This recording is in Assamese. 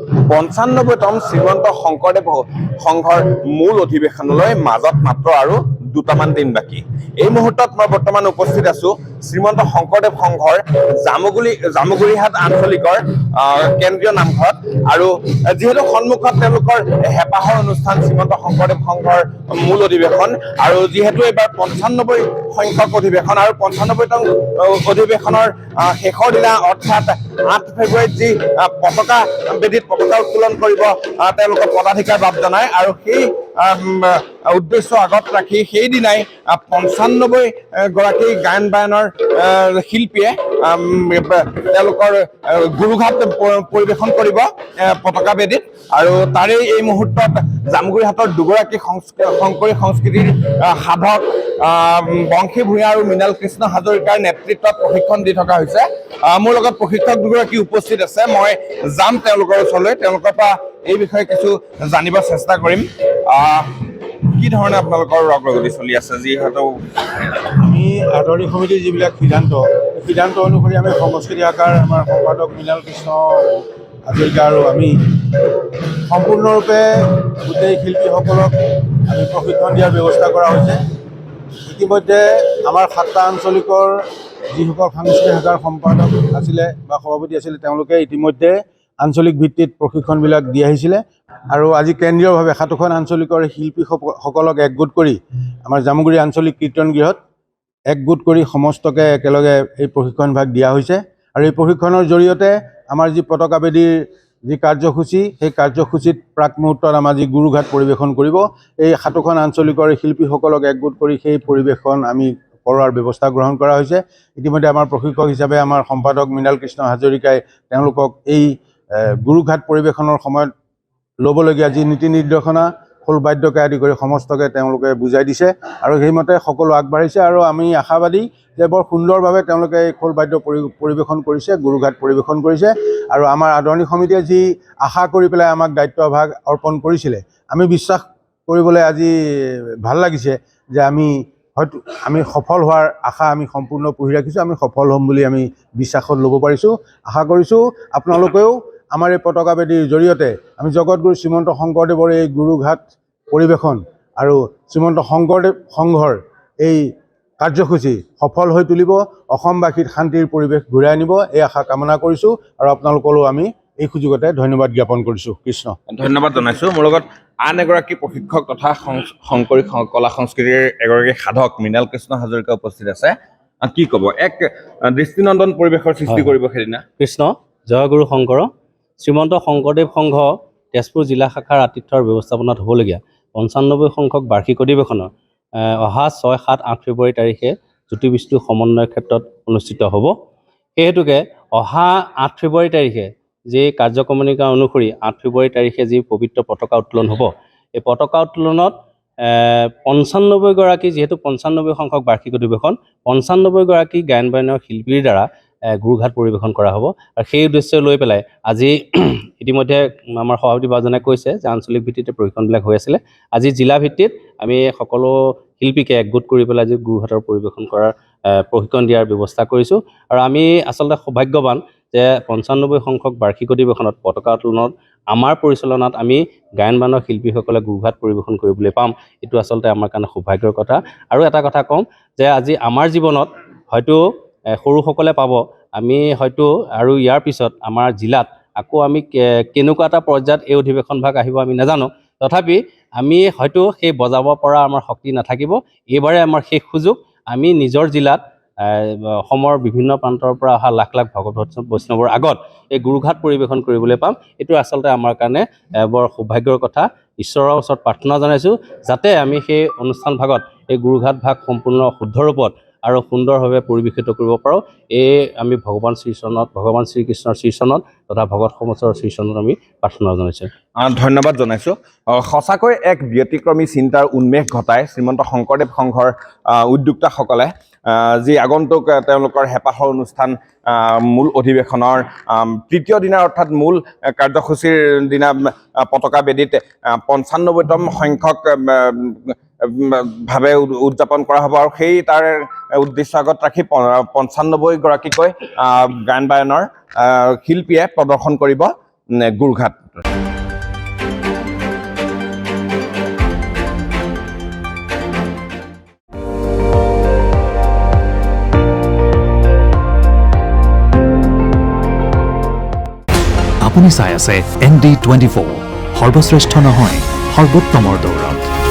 95তম শ্ৰীমন্ত শংকৰদেৱ সংঘৰ মূল অধিৱেশনলৈ মাজত মাত্ৰ আৰু দুটামান দিন বাকী। এই মুহূৰ্তত মই বৰ্তমান উপস্থিত আছো শ্ৰীমন্ত শংকৰদেৱ সংঘৰ জামুগুৰিহাট আঞ্চলিকৰ কেন্দ্ৰীয় নামঘৰত। আৰু যিহেতু সন্মুখত তেওঁলোকৰ হেঁপাহৰ অনুষ্ঠান শ্ৰীমন্ত শংকৰদেৱ সংঘৰ মূল অধিৱেশন, আৰু যিহেতু এইবাৰ 95 সংখ্যক অধিৱেশন আৰু 95তম অধিৱেশনৰ শেষৰ দিনা অৰ্থাৎ 8 ফেব্ৰুৱাৰীত যি পতাকা বেদীত পতাকা উত্তোলন কৰিব তেওঁলোকৰ পদাধিকাৰ বাব জনায়, আৰু সেই উদ্দেশ্য আগত ৰাখি সেইদিনাই 95 গৰাকী গায়ন বায়নৰ শিল্পীয়ে তেওঁলোকৰ গুৰুঘাট পৰিৱেশন কৰিব পতাকা বেদীত। আৰু তাৰেই এই মুহূৰ্তত জামুগুৰিহাটৰ দুগৰাকী শংকৰী সংস্কৃতিৰ সাধক বংশী ভূঞা আৰু মৃণাল কৃষ্ণ হাজৰিকাৰ নেতৃত্বত প্ৰশিক্ষণ দি থকা হৈছে। মোৰ লগত প্ৰশিক্ষক দুগৰাকী উপস্থিত আছে। মই যাম তেওঁলোকৰ ওচৰলৈ, তেওঁলোকৰ পৰা এই বিষয়ে কিছু জানিব চেষ্টা কৰিম। কি ধৰণে আপোনালোকৰ অগ্ৰগতি চলি আছে? যিহেতু আমি আদৰণি সমিতিৰ যিবিলাক সিদ্ধান্ত অনুসৰি আমি সংস্কৃতি শাখাৰ আমাৰ সম্পাদক মৃণাল কৃষ্ণ হাজৰিকা আৰু আমি সম্পূৰ্ণৰূপে গোটেই শিল্পীসকলক আমি প্ৰশিক্ষণ দিয়াৰ ব্যৱস্থা কৰা হৈছে। ইতিমধ্যে আমাৰ 7টা আঞ্চলিকৰ যিসকল সাংস্কৃতিক শাখাৰ সম্পাদক আছিলে বা সভাপতি আছিলে তেওঁলোকে ইতিমধ্যে আঞ্চলিক ভিত্তিত প্ৰশিক্ষণবিলাক দি আহিছিলে। আৰু আজি কেন্দ্ৰীয়ভাৱে 7খন আঞ্চলিকৰ শিল্পীসকলক একগোট কৰি আমাৰ জামুগুৰি আঞ্চলিক কীৰ্তন গৃহত একগোট কৰি সমস্তকে একেলগে এই প্ৰশিক্ষণ ভাগ দিয়া হৈছে। আৰু এই প্ৰশিক্ষণৰ জৰিয়তে আমাৰ যি পতাকা বেদীৰ যি কাৰ্যসূচী, সেই কাৰ্যসূচীত প্ৰাক মুহূৰ্তত আমাৰ যি গুৰুঘাট পৰিৱেশন কৰিব, এই 7খন আঞ্চলিকৰ শিল্পীসকলক একগোট কৰি সেই পৰিৱেশন আমি কৰোৱাৰ ব্যৱস্থা গ্ৰহণ কৰা হৈছে। ইতিমধ্যে আমাৰ প্ৰশিক্ষক হিচাপে আমাৰ সম্পাদক মৃণাল কৃষ্ণ হাজৰিকাই তেওঁলোকক এই গুৰুঘাট পৰিৱেশনৰ সময়ত ল'বলগীয়া যি নীতি নিৰ্দেশনা খোল বাদ্যকে আদি কৰি সমস্তকে তেওঁলোকে বুজাই দিছে, আৰু সেইমতে সকলো আগবাঢ়িছে। আৰু আমি আশাবাদী যে বৰ সুন্দৰভাৱে তেওঁলোকে এই খোল বাদ্য পৰিৱেশন কৰিছে, গুৰুঘাট পৰিৱেশন কৰিছে। আৰু আমাৰ আদৰণি সমিতিয়ে যি আশা কৰি পেলাই আমাক দায়িত্বভাগ অৰ্পণ কৰিছিলে, আমি বিশ্বাস কৰিবলৈ আজি ভাল লাগিছে যে আমি সফল হোৱাৰ আশা আমি সম্পূৰ্ণ পুহি ৰাখিছোঁ। আমি সফল হ'ম বুলি আমি বিশ্বাসত ল'ব পাৰিছোঁ। আশা কৰিছোঁ আপোনালোকেও আমাৰ এই পতাকা বেদীৰ জৰিয়তে আমি জগতগুৰু শ্ৰীমন্ত শংকৰদেৱৰ এই গুৰুঘাট পৰিৱেশন আৰু শ্ৰীমন্ত শংকৰদেৱ সংঘৰ এই কাৰ্যসূচী সফল হৈ তুলিব, অসমবাসীত শান্তিৰ পৰিৱেশ ঘূৰাই আনিব, এই আশা কামনা কৰিছোঁ। আৰু আপোনালোকলৈও আমি এই সুযোগতে ধন্যবাদ জ্ঞাপন কৰিছোঁ। কৃষ্ণ। ধন্যবাদ জনাইছোঁ। মোৰ লগত আন এগৰাকী প্ৰশিক্ষক তথা শংকৰী কলা সংস্কৃতিৰ এগৰাকী সাধক মৃণাল কৃষ্ণ হাজৰিকা উপস্থিত আছে। কি ক'ব? এক দৃষ্টিনন্দন পৰিৱেশৰ সৃষ্টি কৰিব সেইদিনা। কৃষ্ণ জয় গুৰু শংকৰ। শ্ৰীমন্ত শংকৰদেৱ সংঘ তেজপুৰ জিলা শাখাৰ আতিথ্যৰ ব্যৱস্থাপনাত হ'বলগীয়া 95 সংখ্যক বাৰ্ষিক অধিৱেশনৰ অহা 6, 7, 8 ফেব্ৰুৱাৰী তাৰিখে জ্যোতি বিষ্ণু সমন্বয় ক্ষেত্ৰত অনুষ্ঠিত হ'ব। সেই হেতুকে অহা 8 ফেব্ৰুৱাৰী তাৰিখে যি কাৰ্যক্ৰমণিকা অনুসৰি 8 ফেব্ৰুৱাৰী তাৰিখে যি পবিত্ৰ পতাকা উত্তোলন হ'ব, এই পতাকা উত্তোলনত 95 গৰাকী, যিহেতু 95 সংখ্যক বাৰ্ষিক অধিৱেশন, 95 গৰাকী গায়ন বায়নৰ শিল্পীৰ দ্বাৰা গুৰুঘাট পৰিৱেশন কৰা হ'ব। আৰু সেই উদ্দেশ্য লৈ পেলাই আজি ইতিমধ্যে আমাৰ সভাপতি বাজনে কৈছে যে আঞ্চলিক ভিত্তিতে প্ৰশিক্ষণবিলাক হৈ আছিলে। আজি জিলা ভিত্তিত আমি সকলো শিল্পীকে একগোট কৰি পেলাই আজি গুৰুঘাটৰ পৰিৱেশন কৰাৰ প্ৰশিক্ষণ দিয়াৰ ব্যৱস্থা কৰিছোঁ। আৰু আমি আচলতে সৌভাগ্যৱান যে 95 সংখ্যক বাৰ্ষিক অধিৱেশনত পতাকা উত্তোলনত আমাৰ পৰিচালনাত আমি গায়ন বায়নৰ শিল্পীসকলে গুৰুঘাট পৰিৱেশন কৰিবলৈ পাম। এইটো আচলতে আমাৰ কাৰণে সৌভাগ্যৰ কথা। আৰু এটা কথা ক'ম যে আজি আমাৰ জীৱনত হয়তো সৰুসকলে পাব, আমি হয়তো আৰু ইয়াৰ পিছত আমাৰ জিলাত আকৌ আমি কেনেকুৱা এটা পৰ্যায়ত এই অধিৱেশন ভাগ আহিব আমি নাজানো। তথাপি আমি হয়তো সেই বজাব পৰা আমাৰ শক্তি নাথাকিব। এইবাৰে আমাৰ শেষ সুযোগ। আমি নিজৰ জিলাত অসমৰ বিভিন্ন প্ৰান্তৰ পৰা অহা লাখ লাখ ভগৱত বৈষ্ণৱৰ আগত এই গুৰুঘাট পৰিৱেশন কৰিবলৈ পাম। এইটো আচলতে আমাৰ কাৰণে বৰ সৌভাগ্যৰ কথা। ঈশ্বৰৰ ওচৰত প্ৰাৰ্থনা জনাইছোঁ যাতে আমি সেই অনুষ্ঠান ভাগত এই গুৰুঘাট ভাগ সম্পূৰ্ণ শুদ্ধ ৰূপত আৰু সুন্দৰভাৱে পৰিৱেশিত কৰিব পাৰোঁ। এই আমি ভগৱান শ্ৰীকৃষ্ণৰ শ্ৰীচৰণত তথা ভগত সমাজৰ শ্ৰীচৰণত আমি প্ৰাৰ্থনা জনাইছোঁ। ধন্যবাদ জনাইছোঁ। সঁচাকৈ এক ব্যতিক্ৰমী চিন্তাৰ উন্মেষ ঘটাই শ্ৰীমন্ত শংকৰদেৱ সংঘৰ উদ্যোক্তাসকলে যি আগন্তুক তেওঁলোকৰ হেঁপাহৰ অনুষ্ঠান মূল অধিৱেশনৰ তৃতীয় দিনা অৰ্থাৎ মূল কাৰ্যসূচীৰ দিনা পতাকা বেদীত 95তম সংখ্যক ভাৱে উদযাপন কৰা হ'ব। আৰু সেই তাৰ উদ্দেশ্য আগত ৰাখি 95 গৰাকীকৈ গায়ন বায়নৰ শিল্পীয়ে প্ৰদৰ্শন কৰিব গোৰঘাট। আপুনি চাই আছে ND24 সৰ্বশ্ৰেষ্ঠ নহয় সৰ্বোত্তমৰ দৌৰত।